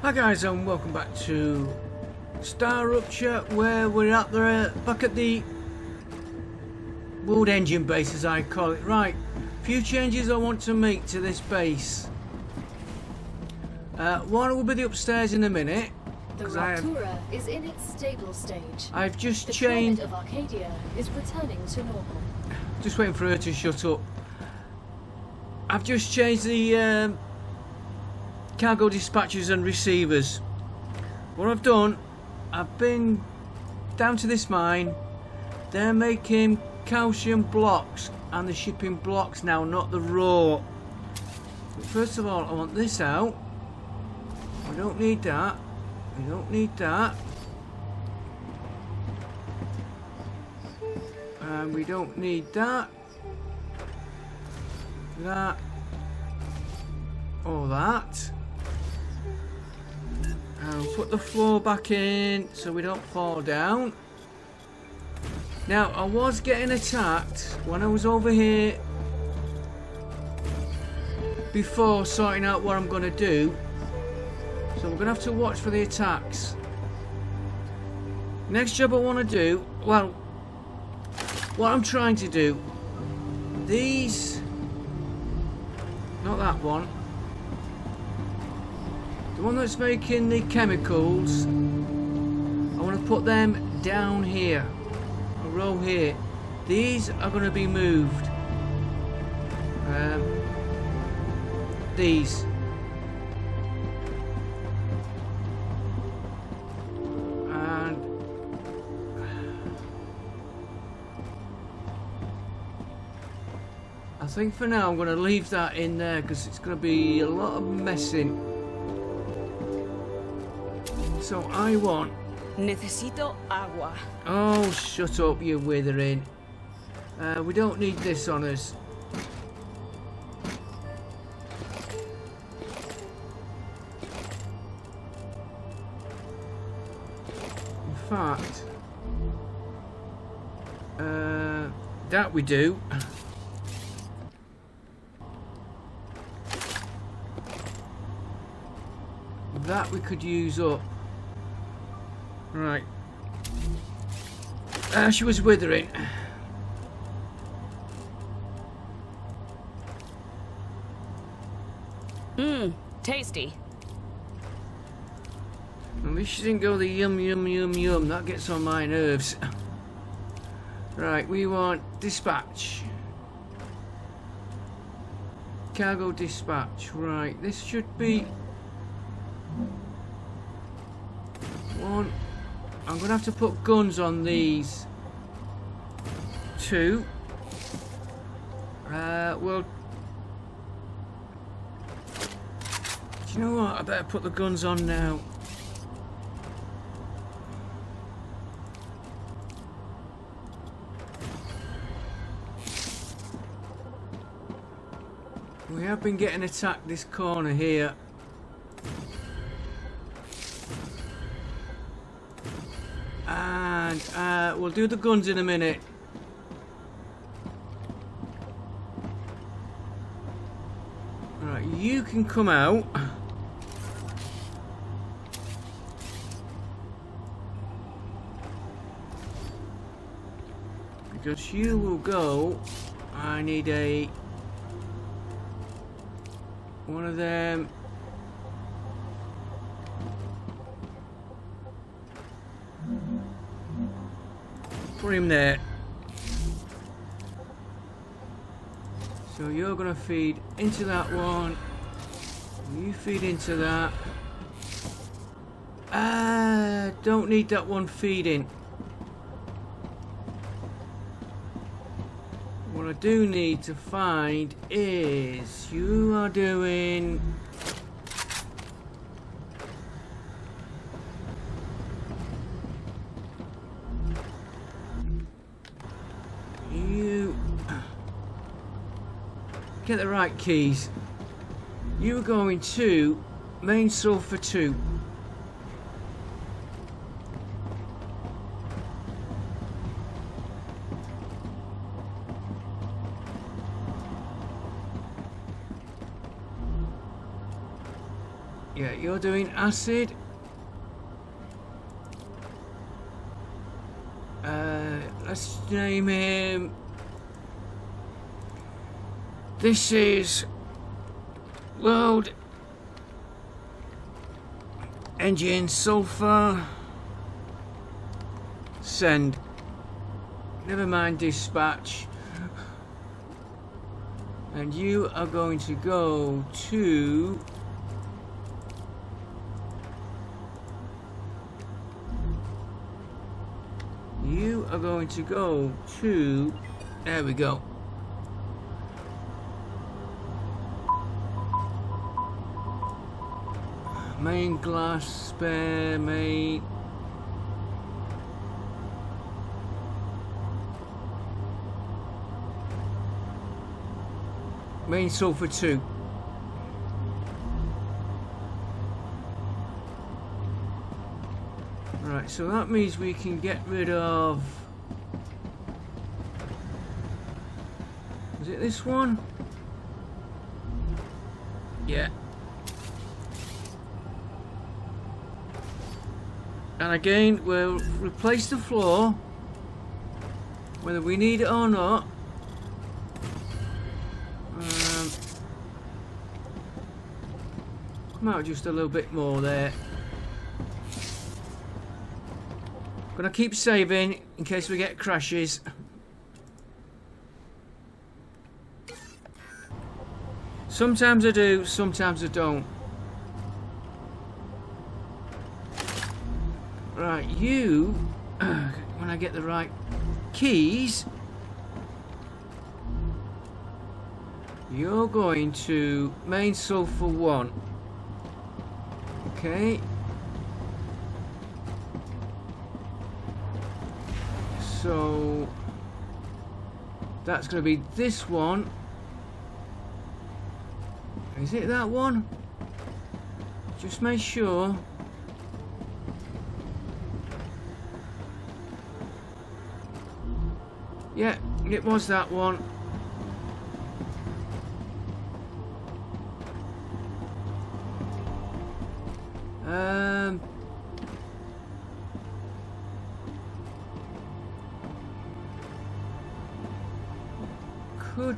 Hi guys, and welcome back to Rupture, where we're out there back at the world engine base, as I call it. Right, few changes I want to make to this base. One will be the upstairs in a minute. The Rupture is in its stable stage. I've just the changed. The planet of Arcadia is returning to normal. Just waiting for her to shut up. I've just changed the cargo dispatchers and receivers. What I've done, I've been down to this mine. They're making calcium blocks and the shipping blocks now, not the raw. But first of all, I want this out. We don't need that. We don't need that. And we don't need that. That. Or that. And put the floor back in so we don't fall down. Now, I was getting attacked when I was over here before sorting out what I'm going to do. So we're going to have to watch for the attacks. Next job I want to do, well, what I'm trying to do, these, not that one, the one that's making the chemicals, I want to put them down here, a row here. These are going to be moved. These. I think for now I'm going to leave that in there because it's going to be a lot of messing. So I want... Necesito agua. Oh, shut up, you withering. We don't need this on us. In fact... that we do. That we could use up. Right. She was withering. Tasty. At least she didn't go the yum yum yum yum. That gets on my nerves. Right, we want dispatch. Cargo dispatch. Right, this should be one. I'm gonna have to put guns on these two. Well, do you know what? I better put the guns on now. We have been getting attacked this corner here. And we'll do the guns in a minute. Right, you can come out. Because you will go. I need one of them. Put him there. So you're gonna feed into that one. You feed into that. Don't need that one feeding. What I do need to find is you are doing get the right keys. You're going to main sulfur 2. Yeah, Right, you're doing acid. Let's name him. This is load engine sulfur. Send. Never mind dispatch. And you are going to go to there we go. Main glass, spare, main. Main sulfur 2. Right, so that means we can get rid of. Is it this one? Yeah. And again, we'll replace the floor, whether we need it or not. Come out just a little bit more there. Gonna keep saving in case we get crashes. Sometimes I do, sometimes I don't. Right, you, when I get the right keys, you're going to main sulfur 1. Okay. So that's going to be this one. Is it that one? Just make sure. Yeah, it was that one. Could.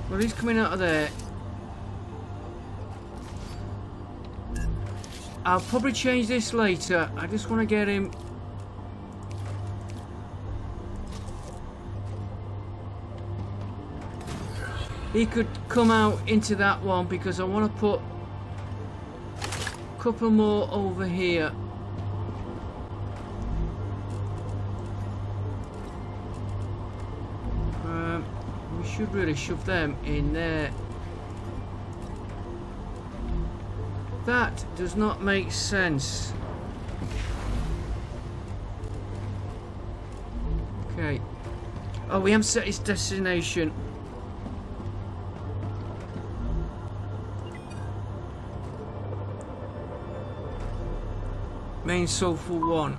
Well, he's coming out of there. I'll probably change this later. I just want to get him. He could come out into that one because I want to put a couple more over here. We should really shove them in there. That does not make sense. Okay. Oh, we haven't set his destination. Main sulfur 1.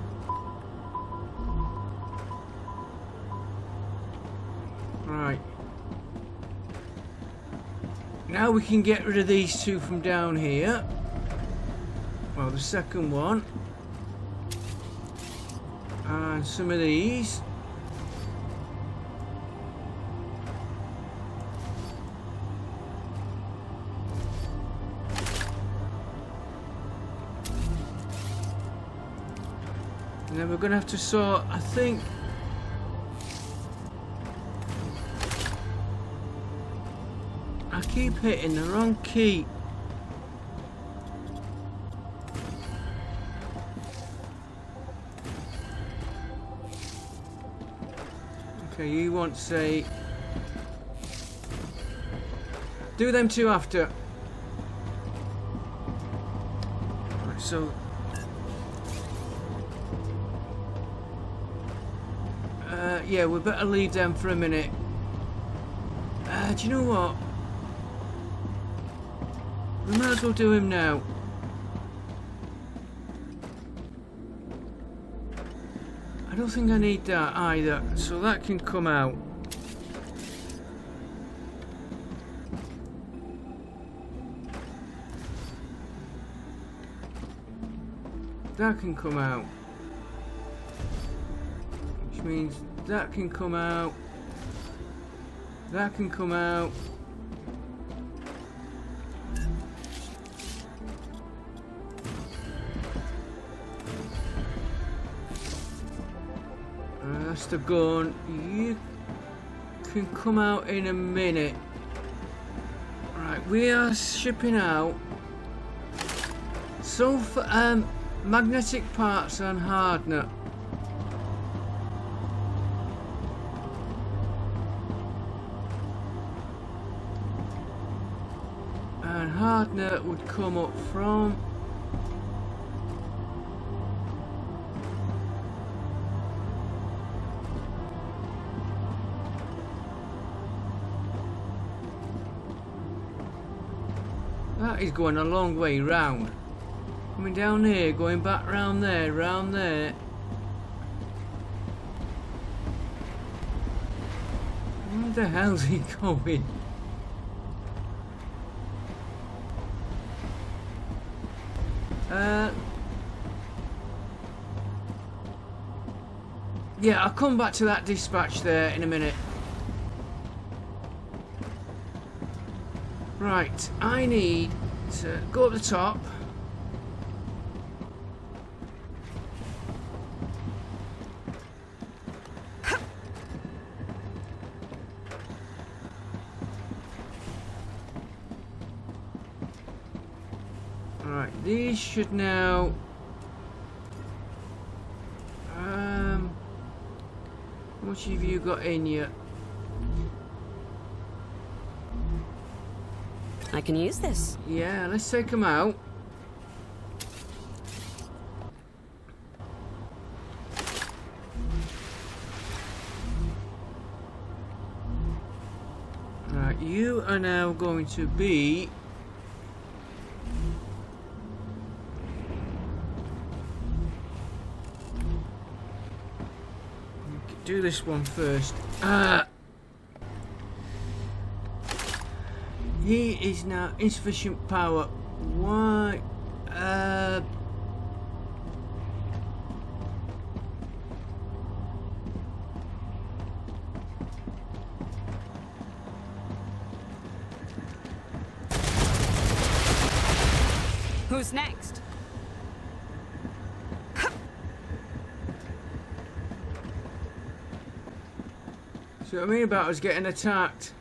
Right. Now we can get rid of these two from down here. Well, the second one. And some of these. And then we're going to have to sort, I think. I keep hitting the wrong key. Okay, you want to say. Do them two after. Right, so. Yeah, we better leave them for a minute. Do you know what? We might as well do him now. I don't think I need that either, so that can come out. that can come out. Which means that can come out. That can come out. That's the gun. You can come out in a minute. Right, we are shipping out sulfur, magnetic parts and hardener. And hardener would come up from that is going a long way round. Coming down here, going back round there, round there. Where the hell's he going? Yeah, I'll come back to that dispatch there in a minute. Right, I need to go up the top. Alright, these should now... how much have you got in you? I can use this. Yeah, let's take them out. Right, you are now going to be... do this one first. He is now insufficient power. Why? Who's next? See what I mean about us getting attacked?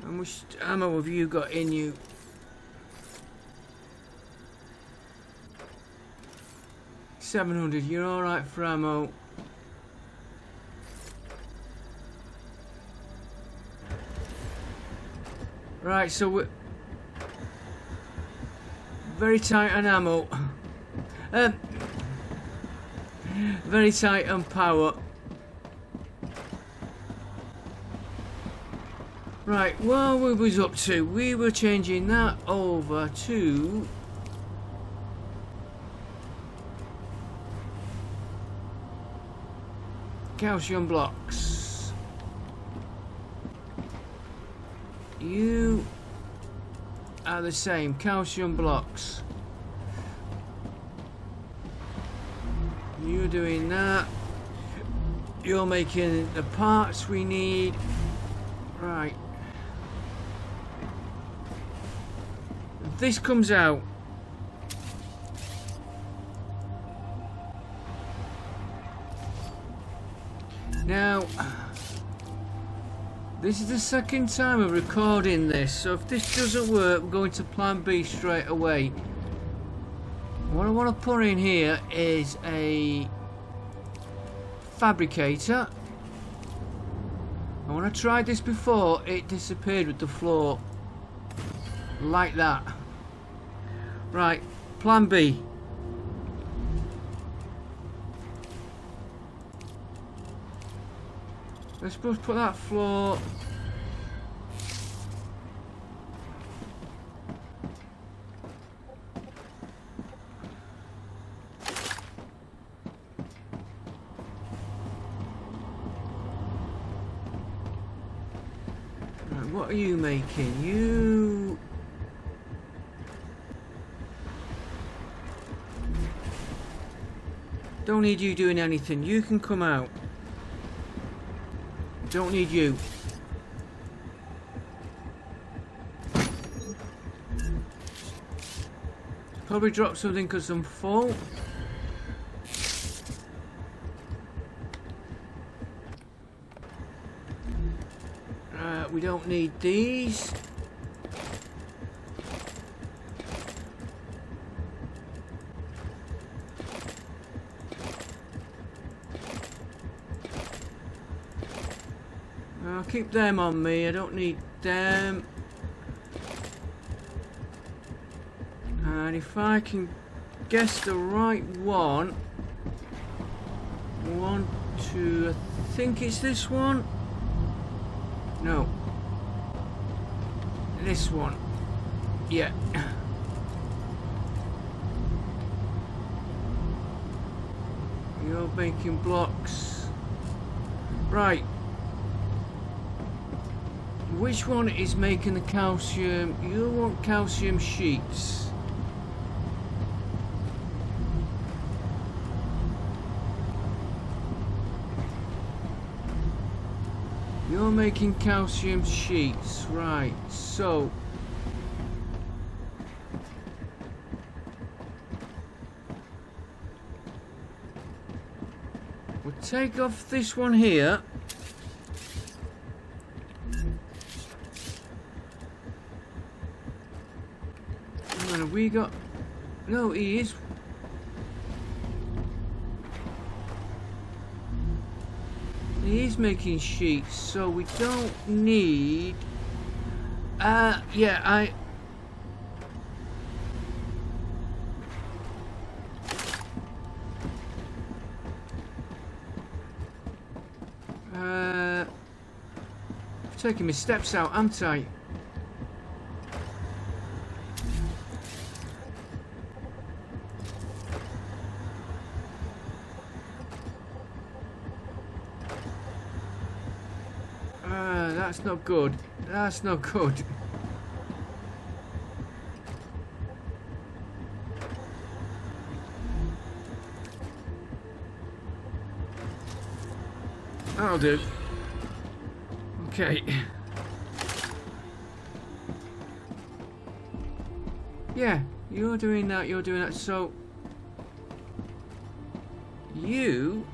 How much ammo have you got in you? $700. You're all right for ammo. Right, so we're very tight on ammo. Very tight on power. Right, what we was up to? We were changing that over to calcium blocks. You are the same, calcium blocks. You're doing that. You're making the parts we need. Right. If this comes out, now this is the second time of recording this, so if this doesn't work, we're going to plan B straight away. What I want to put in here is a fabricator. And when I tried this before, it disappeared with the floor. Like that. Right, plan B. Let's just put that floor. Right, what are you making? You... Don't need you doing anything. You can come out. Don't need you. Probably dropped something because I'm full. We don't need these. I'll keep them on me. I don't need them. And if I can guess the right one. 1, 2, I think it's this one. No. This one. Yeah. You're making blocks. Right. Which one is making the calcium? You want calcium sheets. You're making calcium sheets, right? So we'll take off this one here. And have we got? No, he is. He is making sheets, so we don't need. Yeah, I'm taking my steps out, aren't I? That's not good. That's not good. That'll do. Okay. Yeah, you're doing that, you're doing that. So you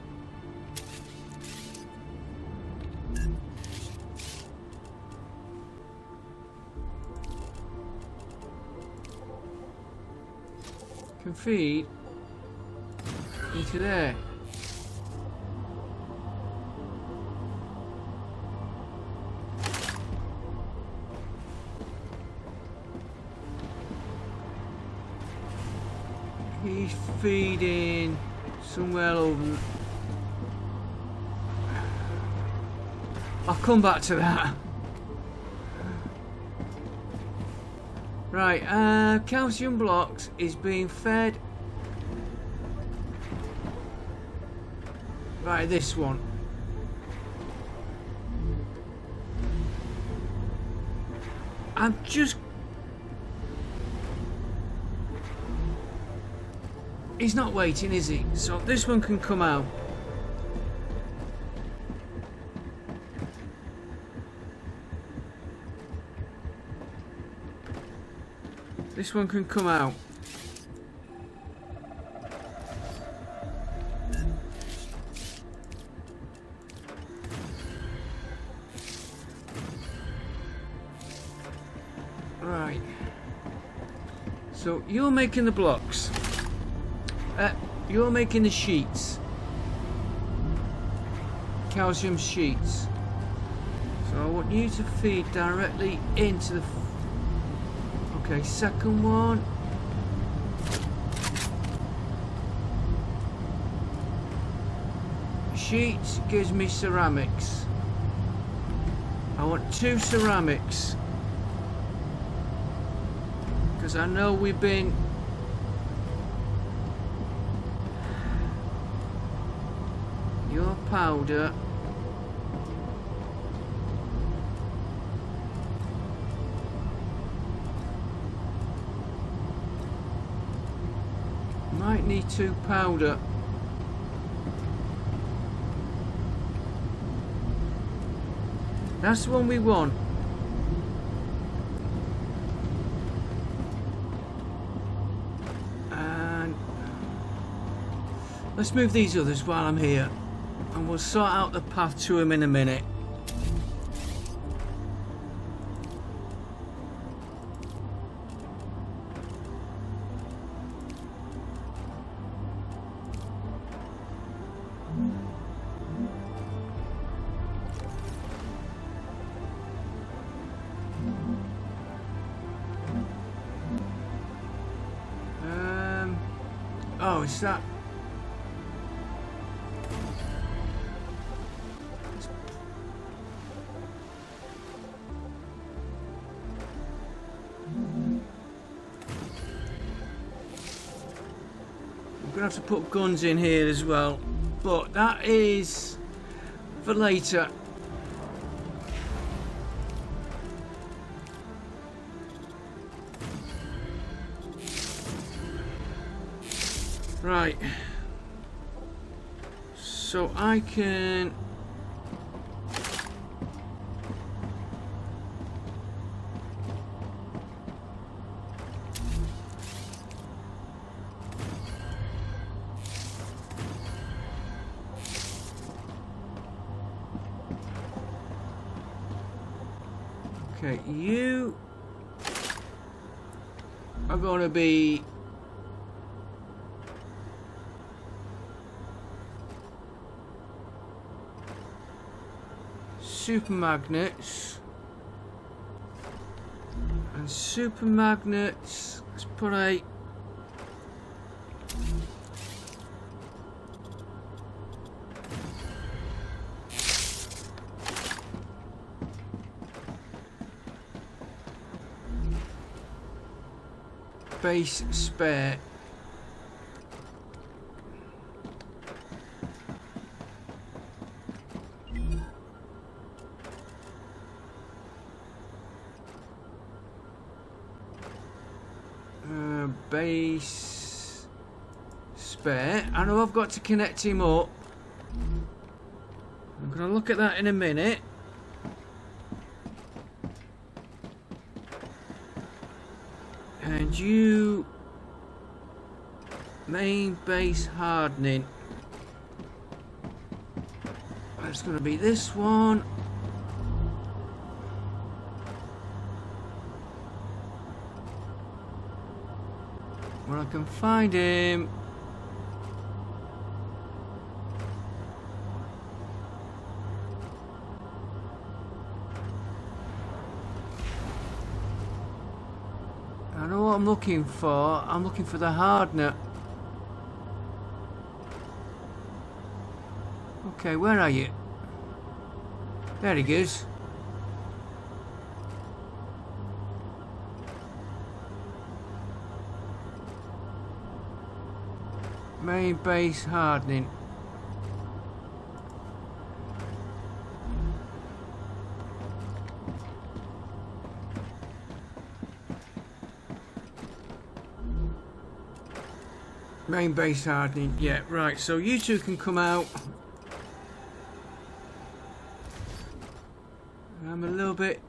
can feed into there. He's feeding somewhere over. I'll come back to that. Right, calcium blocks is being fed. Right, this one. I'm just. He's not waiting, is he? So this one can come out. This one can come out. Right. So you're making the blocks. You're making the sheets. Calcium sheets. So I want you to feed directly into the. Okay, second one. Sheets gives me ceramics. I want 2 ceramics. Because I know we've been. Your powder. Might need 2 powder. That's the one we want. And let's move these others while I'm here. And we'll sort out the path to him in a minute. Oh, is that? We're gonna have to put guns in here as well, but that is for later. Right, so I can okay, you are going to be super magnets, and super magnets, let's put a base spare. Base spare. I know I've got to connect him up. I'm going to look at that in a minute. And you main base hardening. That's going to be this one. Where I can find him. I know what I'm looking for. I'm looking for the hardener. Okay, where are you? There he goes. Main base hardening. Main base hardening, yeah, right, so you two can come out. I'm a little bit...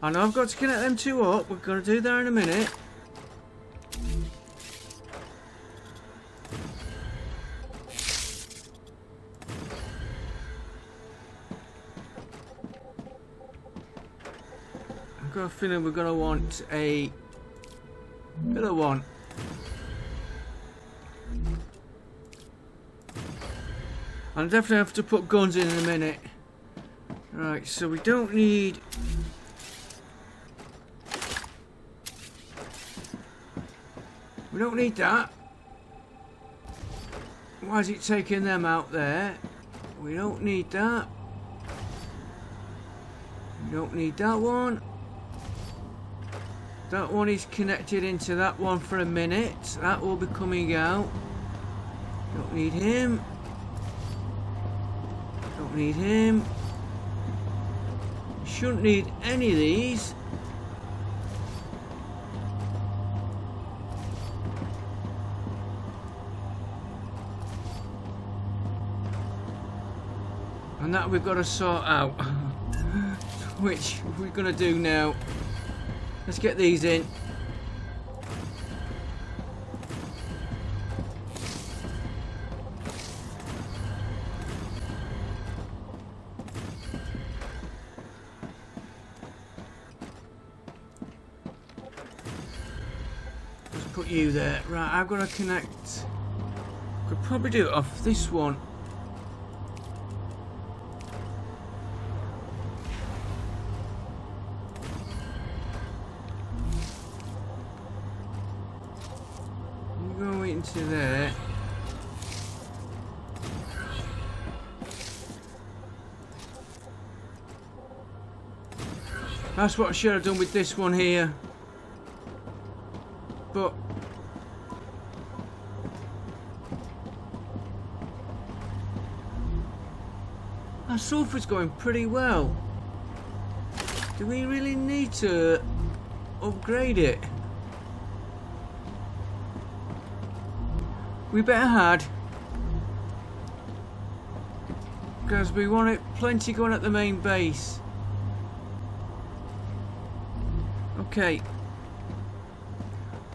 I know I've got to connect them two up, we're going to do that in a minute. I've got a feeling we're going to want a pillar one. I'll definitely have to put guns in a minute. Right, so we don't need... We don't need that. Why is it taking them out there? We don't need that. We don't need that one. That one is connected into that one for a minute. That will be coming out. Don't need him. Don't need him. Shouldn't need any of these. And that we've got to sort out. Which we're going to do now. Let's get these in. Let's put you there. Right, I've got to connect. Could probably do it off this one. Go into there. That's what I should have done with this one here. But our sulphur's going pretty well. Do we really need to upgrade it? We better had, because we want it plenty going at the main base. Okay,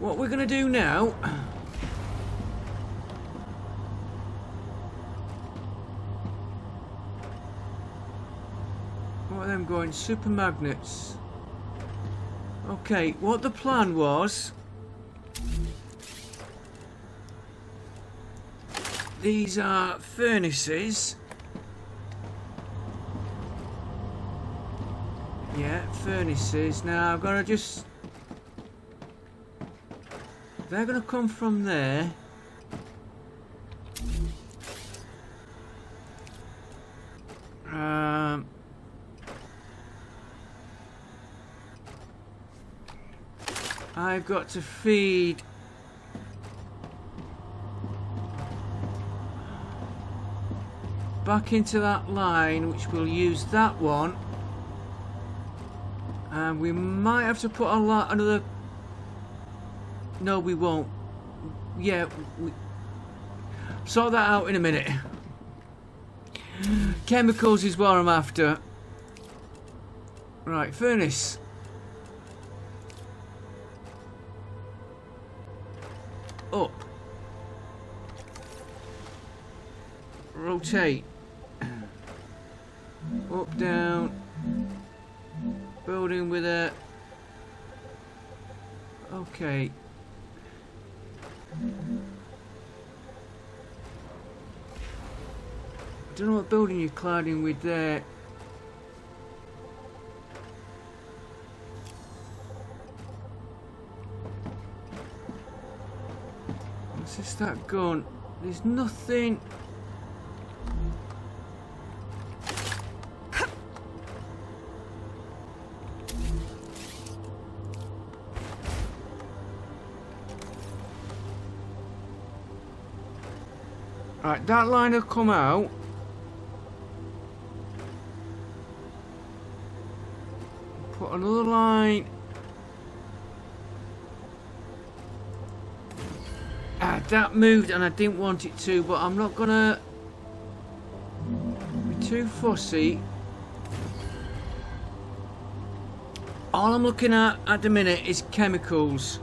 what we're going to do now, what are them going? Super magnets. Okay, what the plan was, these are furnaces. Yeah, furnaces. Now I've got to just... They're going to come from there. I've got to feed... back into that line, which we'll use that one, and we might have to put another. No, we won't. Yeah, sort that out in a minute. Chemicals is what I'm after. Right, furnace. Up. Rotate. Up, down. Building with it. Okay. I don't know what building you're cladding with there. What's this that gun? There's nothing. Right, that line will come out. Put another line. That moved and I didn't want it to, but I'm not gonna be too fussy. All I'm looking at the minute is chemicals.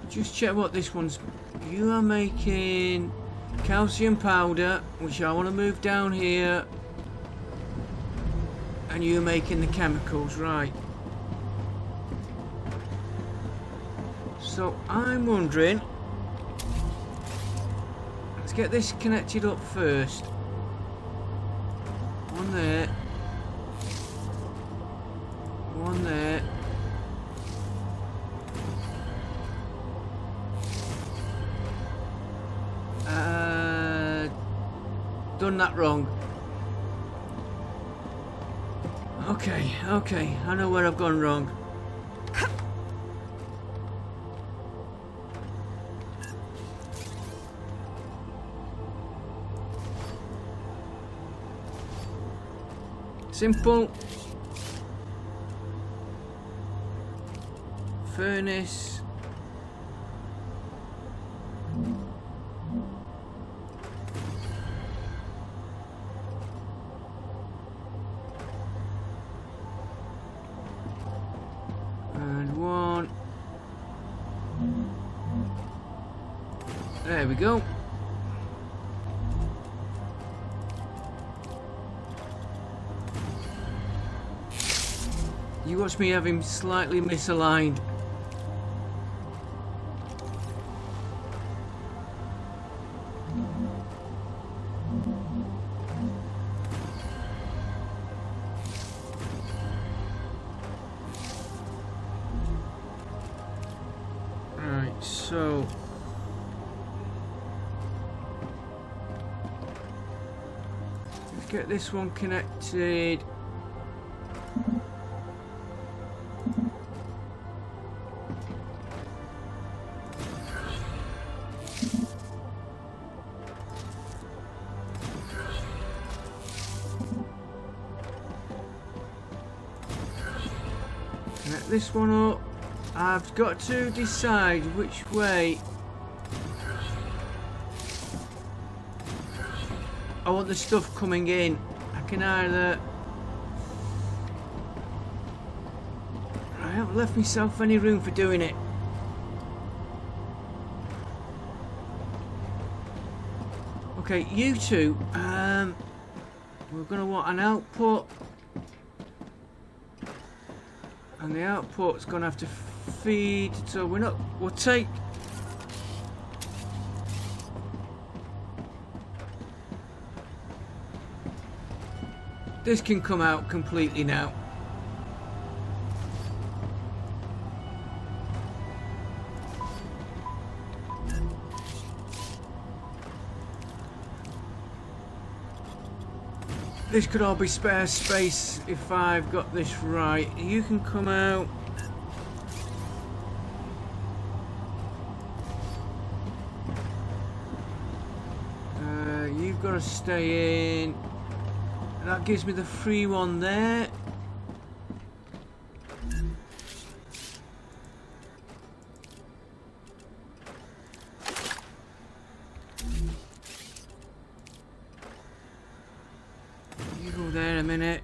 Just check what this one's. You are making calcium powder, which I want to move down here, and you're making the chemicals, right? So I'm wondering, let's get this connected up first. One there, one there. Done that wrong. Okay, okay, I know where I've gone wrong. Simple. Furnace. There we go. You watch me have him slightly misaligned. Right, so let's get this one connected. Connect this one up. I've got to decide which way I want the stuff coming in. I can either... I haven't left myself any room for doing it. Okay, you two, we're going to want an output. And the output's going to have to feed, so we'll take... This can come out completely now. This could all be spare space if I've got this right. You can come out. You've got to stay in. That gives me the free one there. You go there in a minute.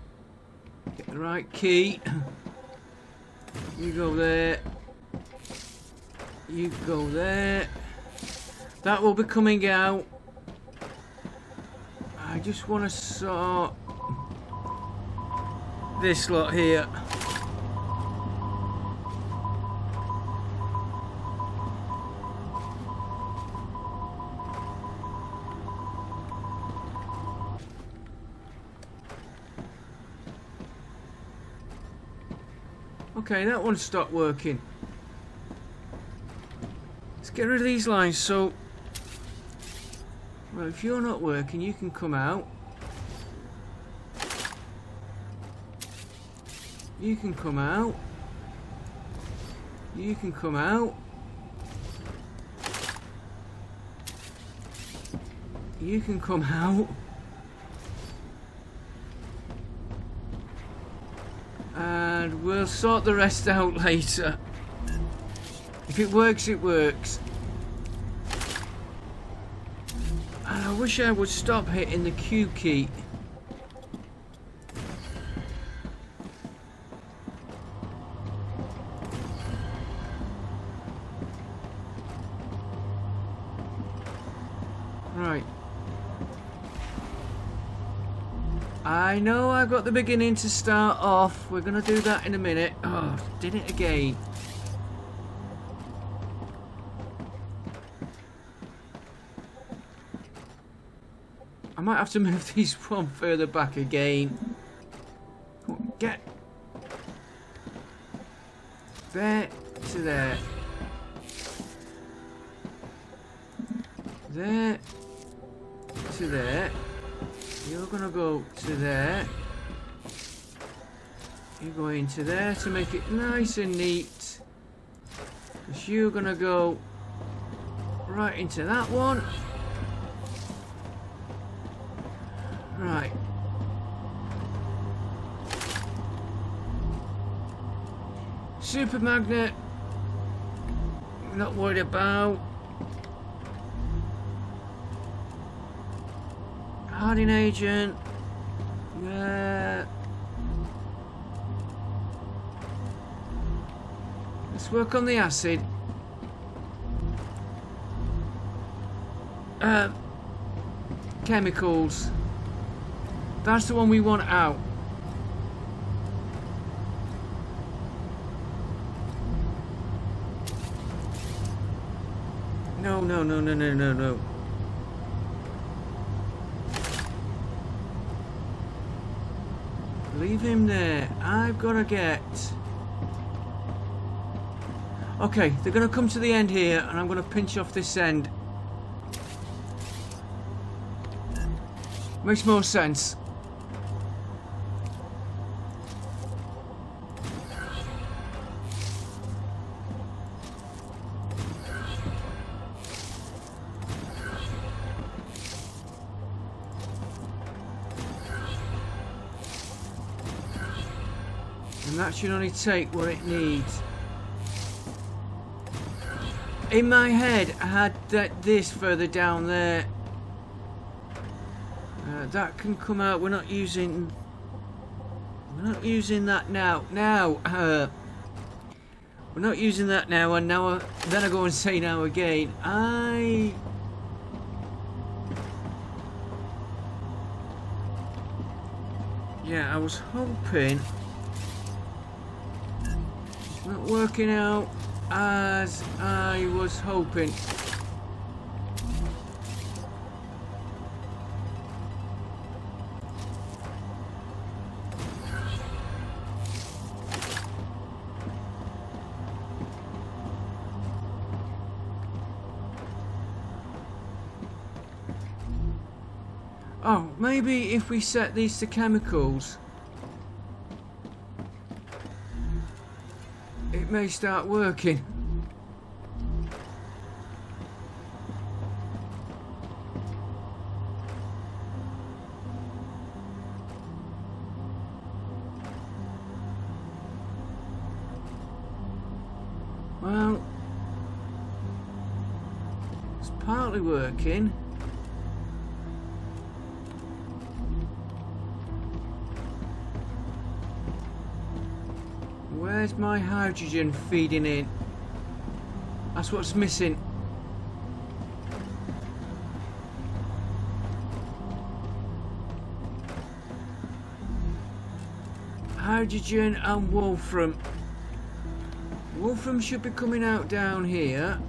Get the right key. You go there. You go there. That will be coming out. I just want to sort this lot here. Okay, that one stopped working. Let's get rid of these lines. So, well, if you're not working, you can come out. You can come out. You can come out. You can come out. And we'll sort the rest out later. If it works, it works. And I wish I would stop hitting the Q key. Right. I know I got the beginning to start off. We're going to do that in a minute. Oh, did it again. I might have to move these one further back again. Come on, get there to there. There to there. You're gonna go to there. You're going to there to make it nice and neat. Because you're gonna go right into that one. Right. Super magnet. Not worried about. Hardening agent. Yeah. Let's work on the acid. chemicals. That's the one we want out. No, no, no, no, no, no, no. Leave him there. I've got to get... Okay, they're going to come to the end here, and I'm going to pinch off this end. Makes more sense. And that should only take what it needs. In my head, I had this further down there. That can come out. We're not using that now. We're not using that now. And now, then I go and say now again. Yeah, I was hoping. It's not working out as I was hoping. Oh, maybe if we set these to chemicals, it may start working. Well, it's partly working. Where's my hydrogen feeding in? That's what's missing. Hydrogen and wolfram. Wolfram should be coming out down here.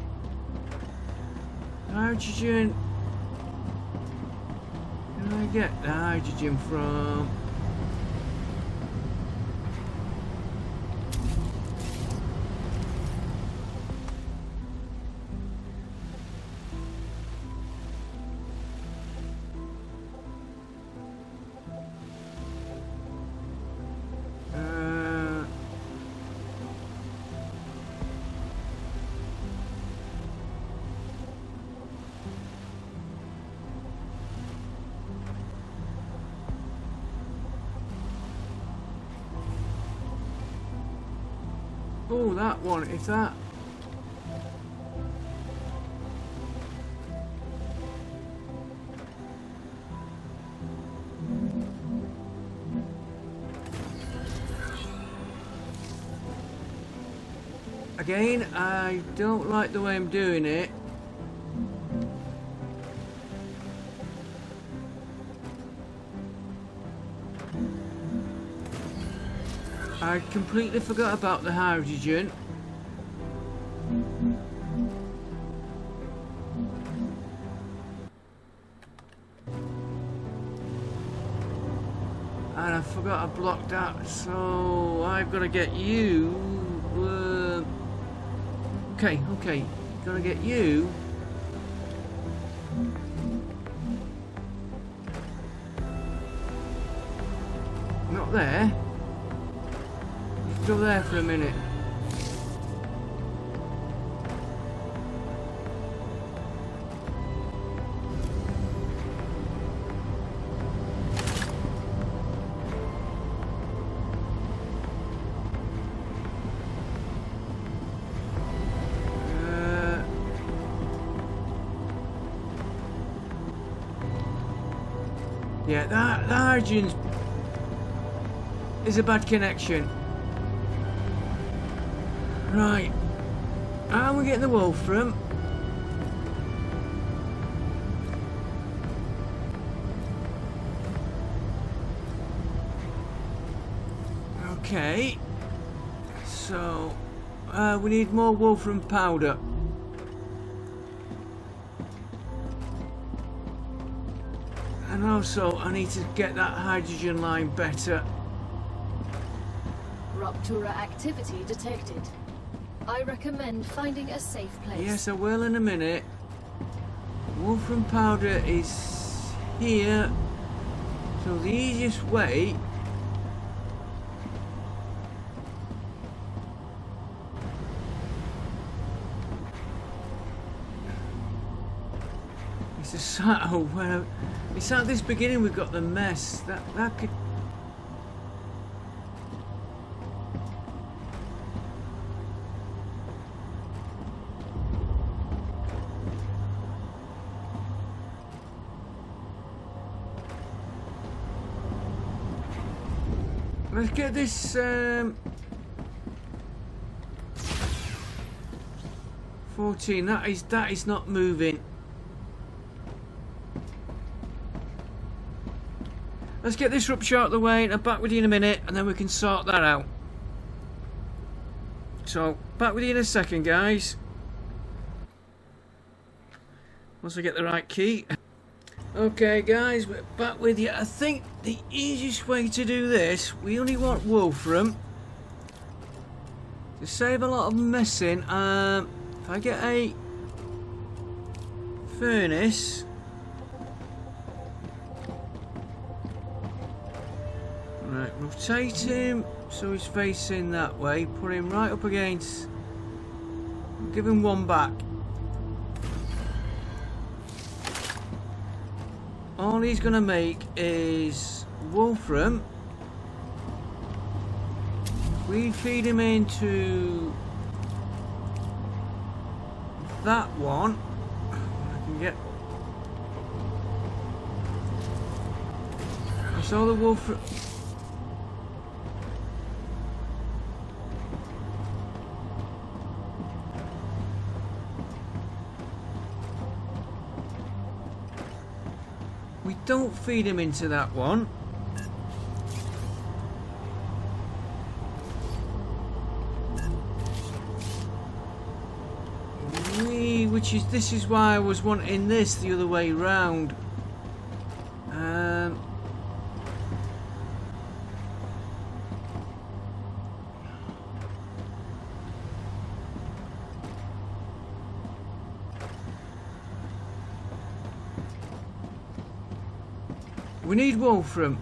Hydrogen. Where can I get the hydrogen from? Oh, that one, if that... Again, I don't like the way I'm doing it. I completely forgot about the hydrogen. And I forgot I blocked that, so I've got to get you. Okay, gotta get you. Not there. Go there for a minute. Yeah, that hydrogen is a bad connection. Right, how are we getting the wolfram? Okay. So, we need more wolfram powder. And also, I need to get that hydrogen line better. Rupture activity detected. I recommend finding a safe place. Yes, I will in a minute. Wolfram powder is here. So the easiest way is to start. Oh, well, it's at this beginning we've got the mess. That could. Let's get this 14. That is not moving. Let's get this rupture out of the way and I'm back with you in a minute and then we can sort that out. So, back with you in a second, guys. Once I get the right key. Okay guys, we're back with you. I think the easiest way to do this, we only want wolfram. To save a lot of messing, if I get a furnace. Right, rotate him so he's facing that way. Put him right up against. Give him one back. All he's going to make is wolfram. We feed him into that one. I can get. That's all the wolfram. We don't feed him into that one. This is why I was wanting this the other way round. We need wolfram.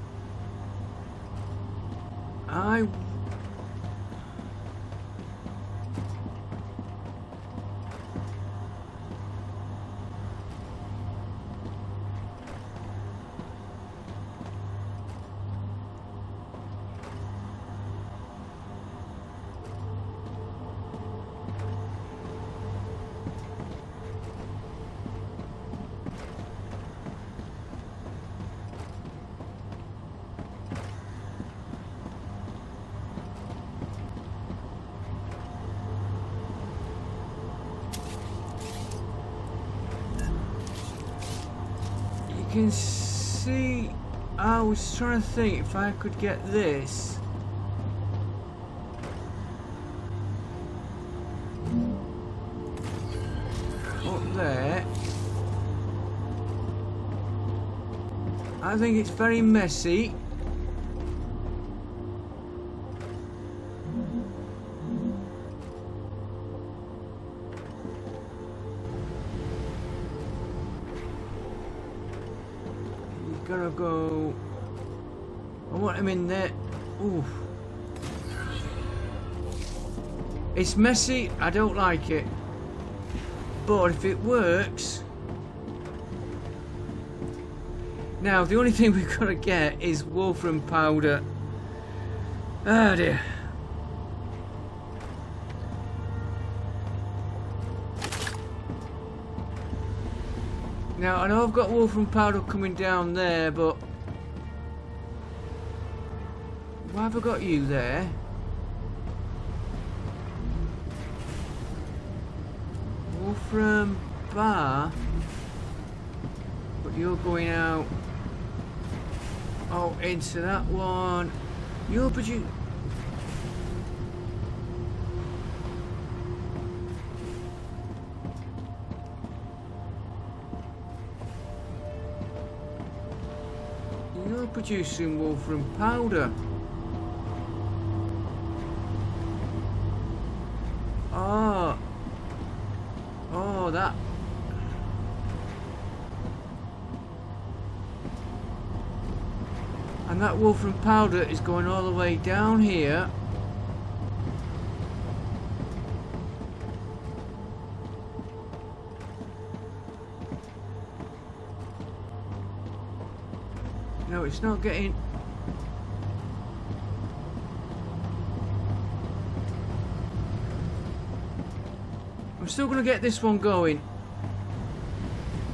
You can see, I was trying to think if I could get this. Up there. I think it's very messy. Gotta go. I want him in there. Oof. It's messy. I don't like it. But if it works. Now, the only thing we've got to get is wolfram powder. Oh dear. Now, I know I've got wolfram powder coming down there, but why have I got you there? Wolfram bar, but you're going out. Oh, into that one. You're You're producing wolfram powder. Oh. Oh, that. And that wolfram powder is going all the way down here. No, it's not getting... I'm still going to get this one going.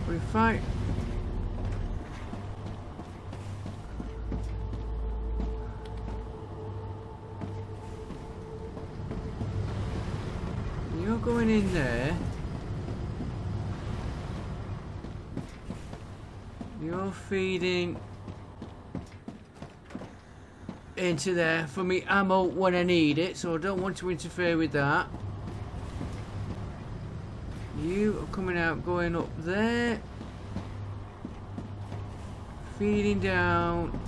But if I... You're going in there. You're feeding into there for me ammo when I need it, so I don't want to interfere with that. You are coming out, going up there, feeding down.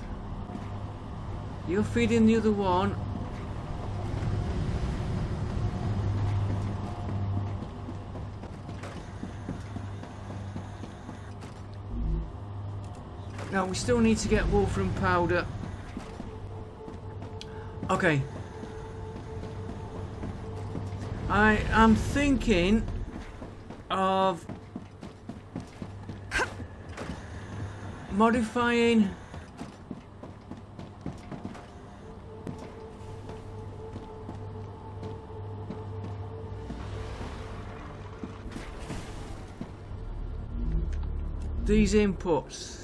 You're feeding the other one. Now we still need to get wolfram powder. Okay. I am thinking of modifying these inputs.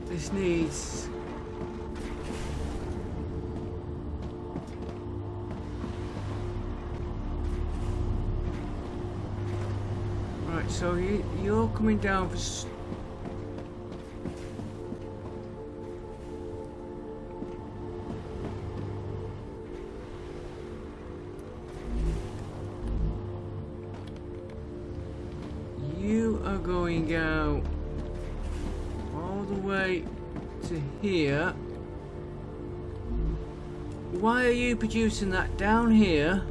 This needs right, so you're coming down for you are going out all the way to here. Why are you producing that down here?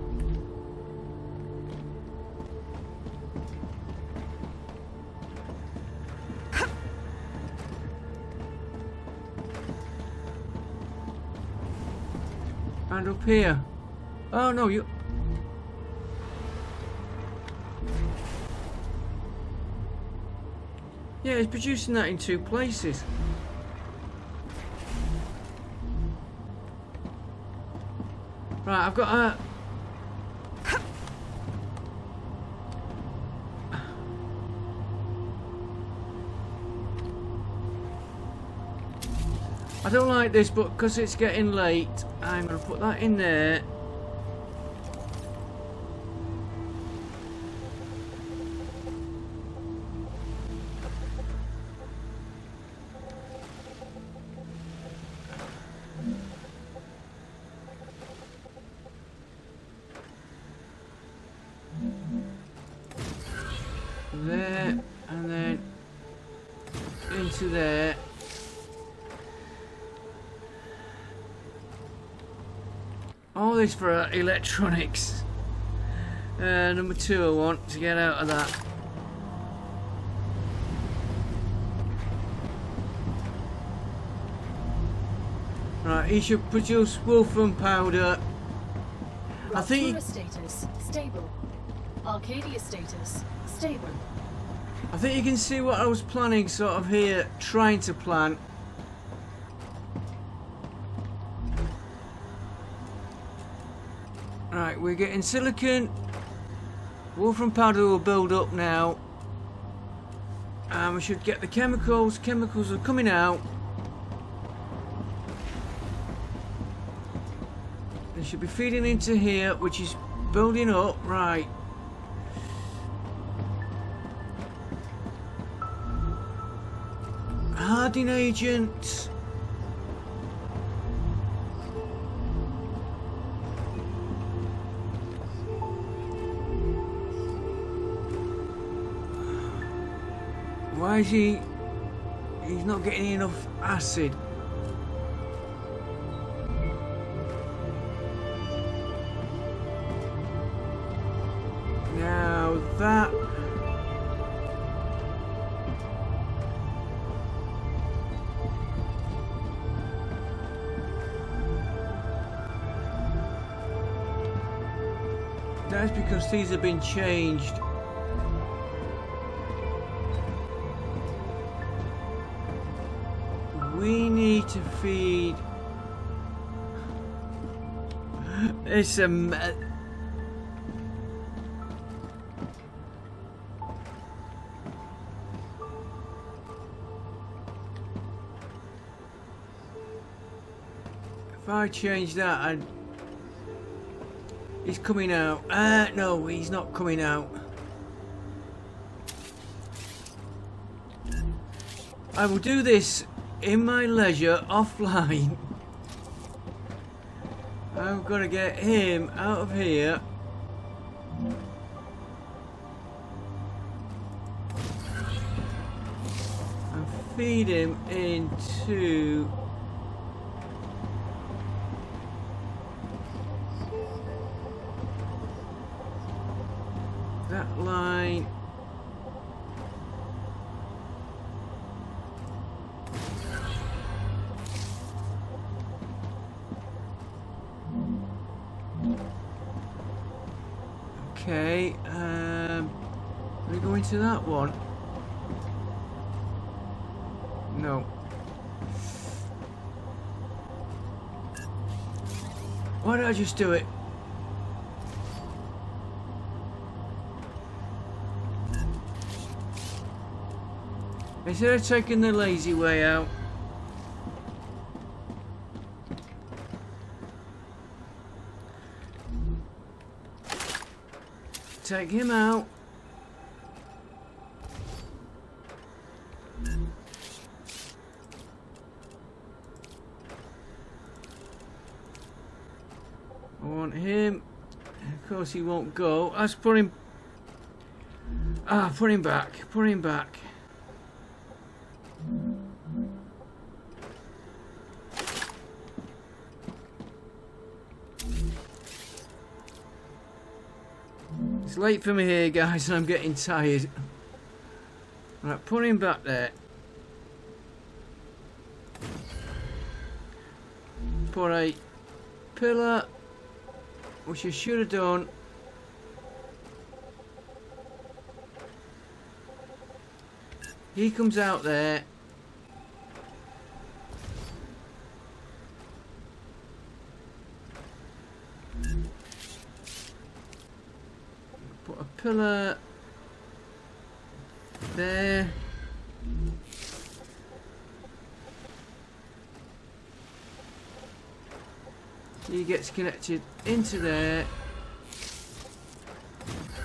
And up here. Oh no, you... Yeah, it's producing that in two places. Right, I've got a... I don't like this, but because it's getting late, I'm going to put that in there. There, and then into there. All this for electronics. Number 2 I want to get out of that. Right, he should produce wolfram powder. I think... status stable. Arcadia status stable. I think you can see what I was planning sort of here, trying to plan. Right, we're getting silicon. Wolfram powder will build up now. And we should get the chemicals. Chemicals are coming out. They should be feeding into here, which is building up. Right. Hardening agent. Why is he... He's not getting enough acid. Now that... That's because these have been changed. We need to feed... It's a... If I change that, he's coming out. No, he's not coming out. I will do this in my leisure, offline. I've got to get him out of here. And feed him into... that line. Okay, we go into that one. No. Why did I just do it? Instead of taking the lazy way out, take him out. I want him. Of course he won't go. Let's put him... put him back. Put him back. It's late for me here, guys, and I'm getting tired. Right, put him back there. Put a pillar, which I should have done. He comes out there. Put a pillar there. He gets connected into there.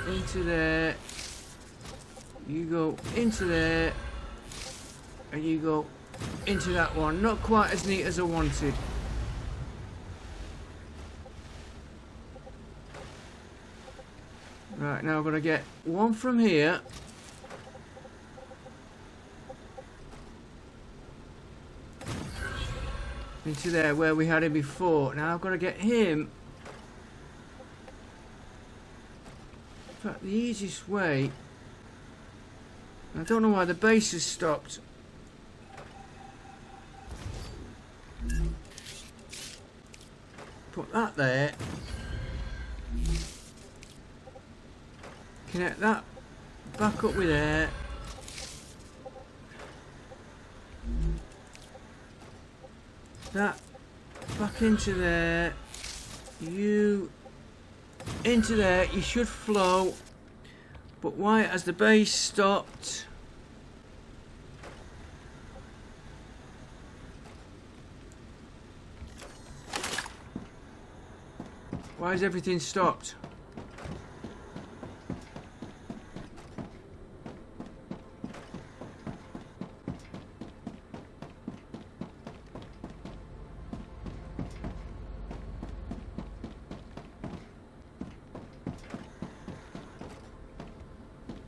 Into there. You go into there. And you go into that one. Not quite as neat as I wanted. Right, now I'm going to get one from here. Into there where we had him before. Now I've got to get him. In fact, the easiest way... I don't know why the base has stopped. Put that there. Connect that back up with there. That back into there. You into there. You should flow. But why has the base stopped? Why has everything stopped?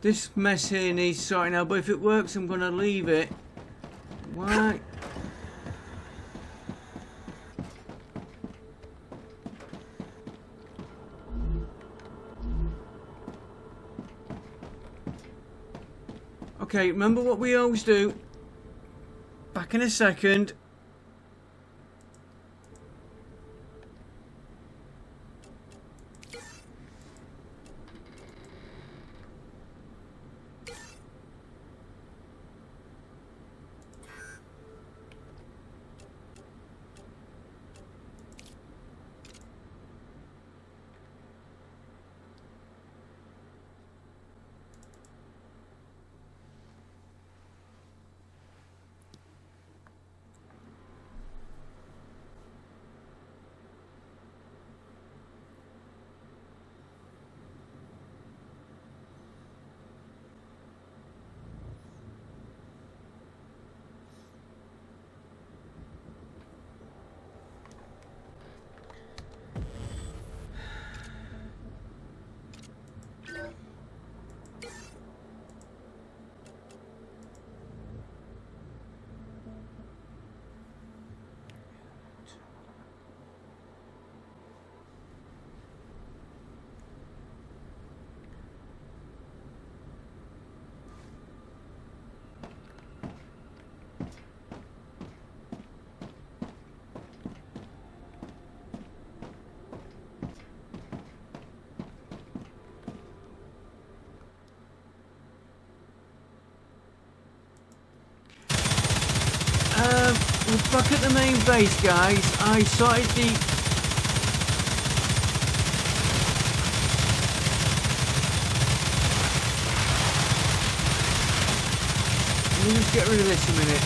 This mess here needs sorting out, but if it works, I'm gonna leave it. Why? Okay, remember what we always do. Back in a second. We're back at the main base, guys. I sorted the... Let me just get rid of this a minute.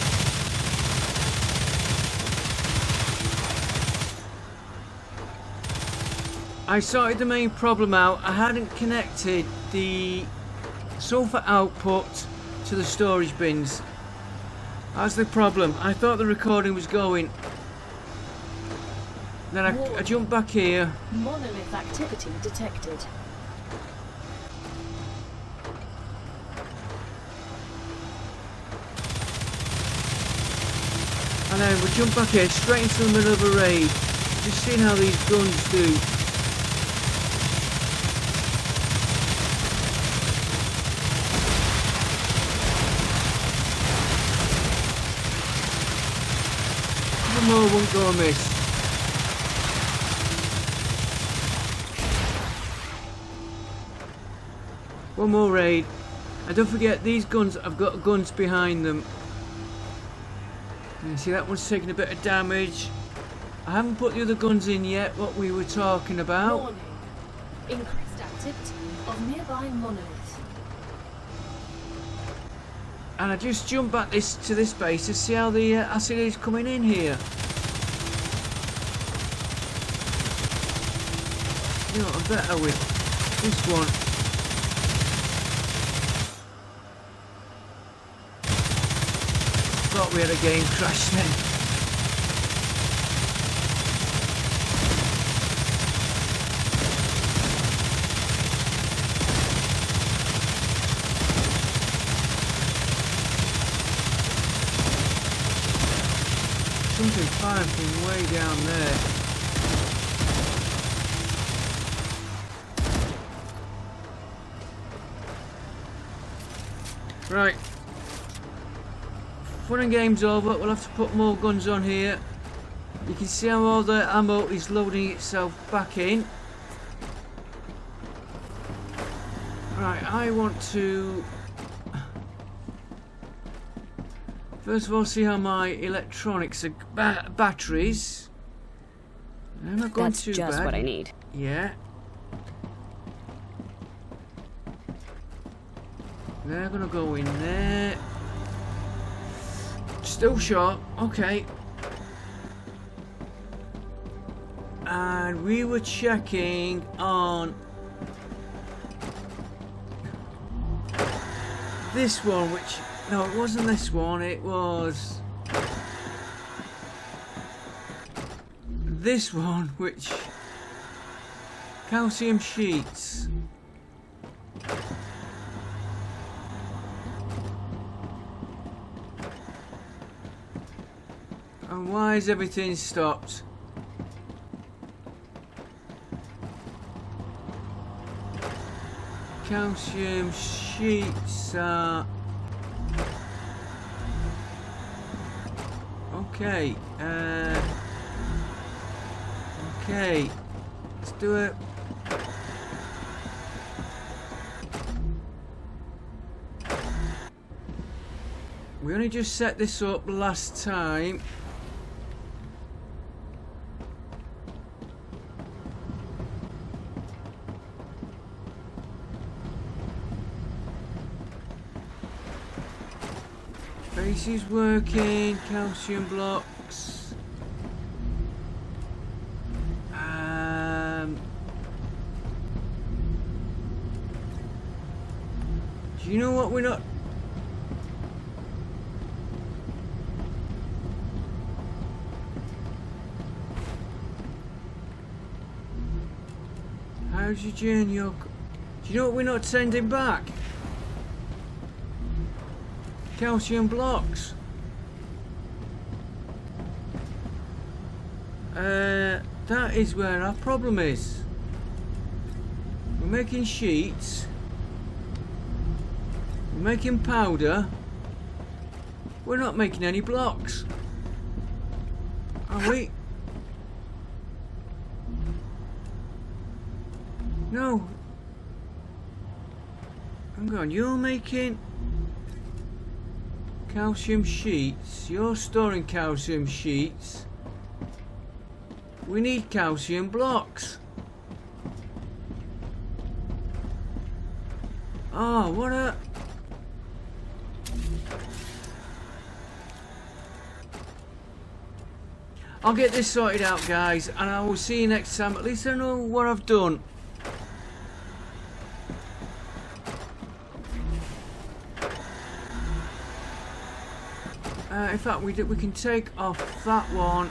I sorted the main problem out. I hadn't connected the sulfur output to the storage bins. That's the problem. I thought the recording was going. Then I jumped back here. Monolith activity detected. And then we jump back here, straight into the middle of a raid. Just seeing how these guns do. One more won't go amiss. One more raid. And don't forget, these guns have got guns behind them. You see that one's taking a bit of damage. I haven't put the other guns in yet, what we were talking about. Warning. Increased activity of nearby monolith. And I just jumped back to this base to see how the acid is coming in here. You know, I'm better with this one. Thought we had a game crash then. Something firing from way down there. Right. Fun and games over. We'll have to put more guns on here. You can see how all the ammo is loading itself back in. Right, I want to first of all see how my electronics are batteries. They're not going too bad. That's just what I need. Yeah. They're gonna go in there. Still short, okay. And we were checking on this one, which, no, it wasn't this one, it was this one, which, calcium sheets. And why is everything stopped? Calcium sheets are... Okay, okay, let's do it. We only just set this up last time. Base is working, calcium blocks. Do you know what we're not... How's your journey? Do you know what we're not sending back? Calcium blocks. That is where our problem is. We're making sheets. We're making powder. We're not making any blocks. Are we? No. Hang on, you're making calcium sheets. You're storing calcium sheets. We need calcium blocks. Oh, what a... I'll get this sorted out, guys, and I will see you next time. At least I know what I've done. In fact, we can take off that one.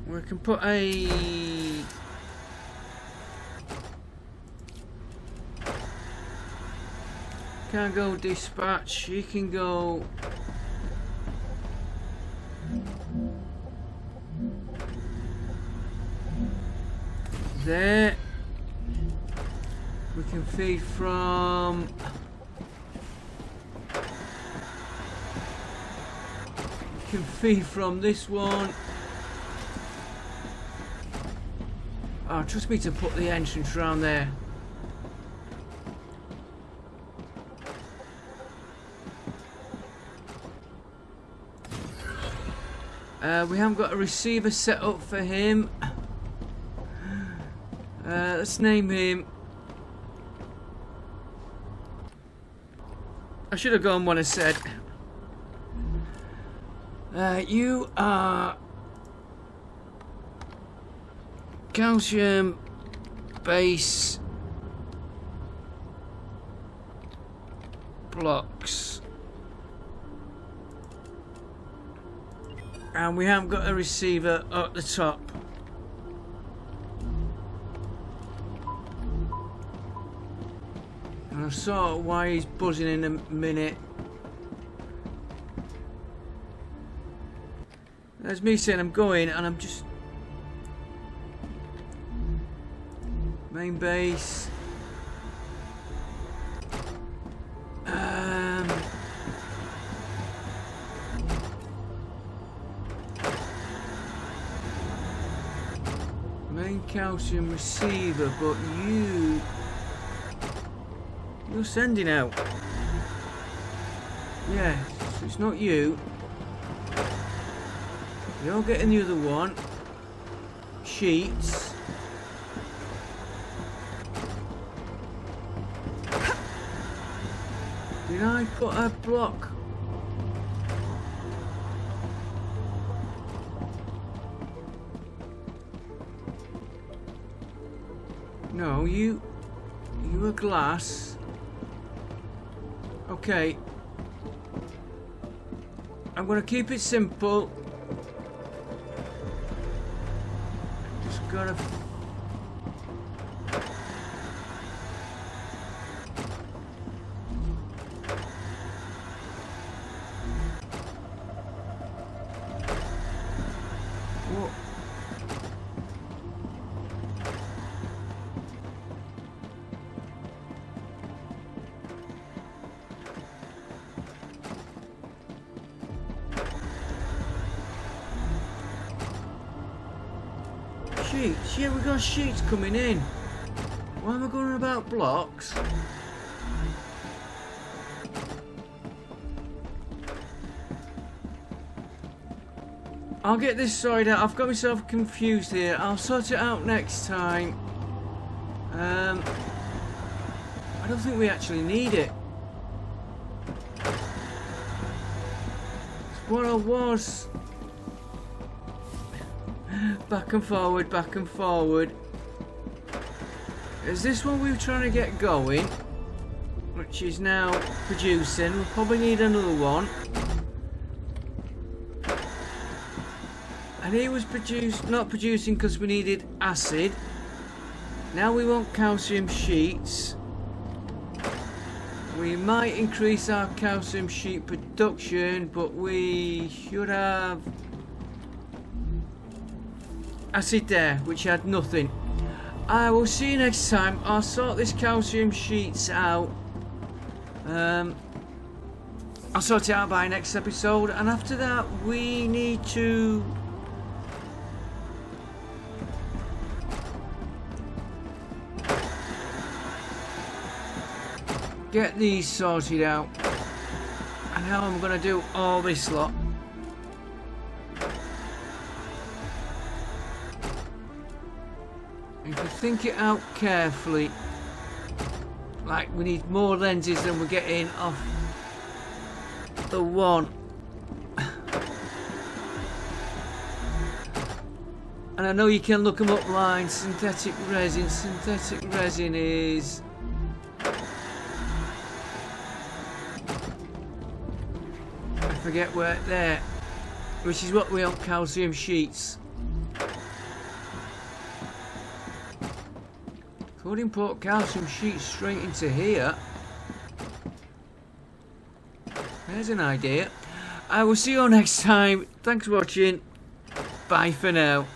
We can put a... Can't go dispatch. You can go... There. We can feed from... Can feed from this one. Oh, trust me to put the entrance around there. We haven't got a receiver set up for him. Let's name him. I should have gone when I said. You are calcium base blocks, and we haven't got a receiver at the top. And I saw why he's buzzing in a minute. There's me saying I'm going, and I'm just... Main base. Main calcium receiver, but you're sending out. Yeah, so it's not you. You're getting the other one. Sheets. Did I put a block? No, you are glass. Okay. I'm gonna keep it simple. Gotta... sheets. Yeah, we got sheets coming in. Why am I going on about blocks? I'll get this sorted out. I've got myself confused here. I'll sort it out next time. I don't think we actually need it. It's what I was. Back and forward, back and forward. Is this one we were trying to get going? Which is now producing. We'll probably need another one. And he was not producing because we needed acid. Now we want calcium sheets. We might increase our calcium sheet production, but we should have acid there, which had nothing. I will see you next time. I'll sort this calcium sheets out. I'll sort it out by next episode, and after that we need to get these sorted out. And how I'm going to do all this lot. If you think it out carefully, like we need more lenses than we're getting off the one. And I know you can look them up line. Synthetic resin. Synthetic resin is... I forget where there. Which is what we want calcium sheets. Could import calcium sheets straight into here. There's an idea. I will see you all next time. Thanks for watching. Bye for now.